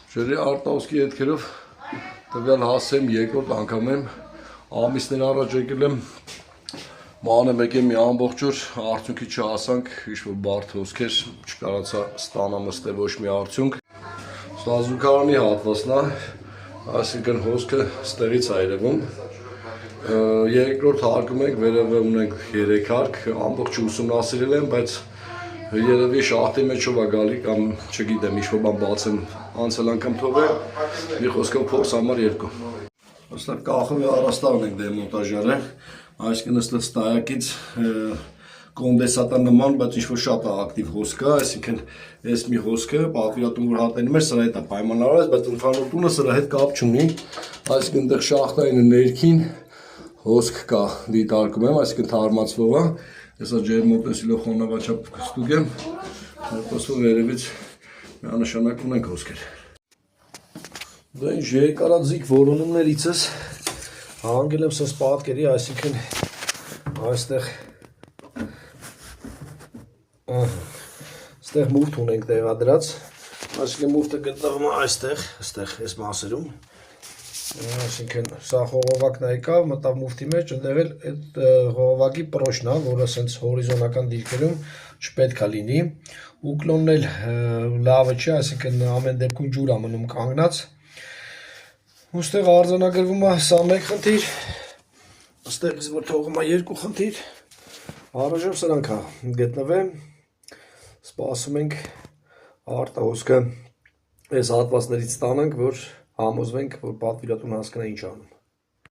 Ջրի արտահոսքի հետքերով տվյալ հասցեմ երկրորդ անգամ եմ ամիսներ առաջ եկել եմ մանեմ եկեմ մի ամբողջ օր արդյունքի չհասանք ինչ-որ բարդ հոսքեր չկարացա ստանամ ըստե ոչ մի արդյունք Սազուկարանի հատվածն է այսինքն հոսքը ստեղից է երևում երկրորդ հարկում ենք վերևը ունենք 3 հարկ ամբողջ ուսումնասիրել եմ բայց երևի շախտի մեջով է գալի կամ չգիտեմ ինչ-որ բան բացեմ անցել անգամ թողել մի խոսքով փորձ համար 2 Այստեղ կախովի առաստաղն ենք դեմոնտաժարը այսինքն ըստ ստայակից կոնդենսատա նման բայց ինչ-որ շատ ակտիվ հոսք է այսինքն այս մի հոսքը պատվիրատուն որ հատենում էր սրա հետ է պայմանավորված բայց ընդհանուր տունը սրա հետ կապ չունի այսինքն այնտեղ շախտային ներքին հոսք կա դիտարկում եմ այսինքն թարմացվող է Հեսա ջերմոտնեսիլով խոնավաչապ կստուկ եմ, հետոսով վերևից միանշանակ ունենք հոսքեր։ Դա ինչ երկարաձիգ որոնումներիցս հանգել եմ սս պատկերի, այսինքն այստեղ մուրթ ունենք տեղադրած, այսինքն մուրթը գտնվում է այստեղ, այս մասերում, այսինքն սա խողովակն է եկավ, մտավ մուֆտի մեջ, ընդեղ էլ այդ խողովակի պրոշն է, որը սենց հորիզոնական դիրքերում չպետք է լինի, ուկլոնն էլ լավը չէ, այսինքն ամեն դեպքում ջուր է մնում կանգնած, ուստեղ արձանագրվում է սա մեկ խնդիր, ստեղից որ թողում է 2 խնդիր, առայժմ սրանք է գտնվեմ, սպասում ենք արտահոսքը այս հատվածներից ստանանք, որ համոզվենք, որ պատվիրատուն հասկանա ինչ անում։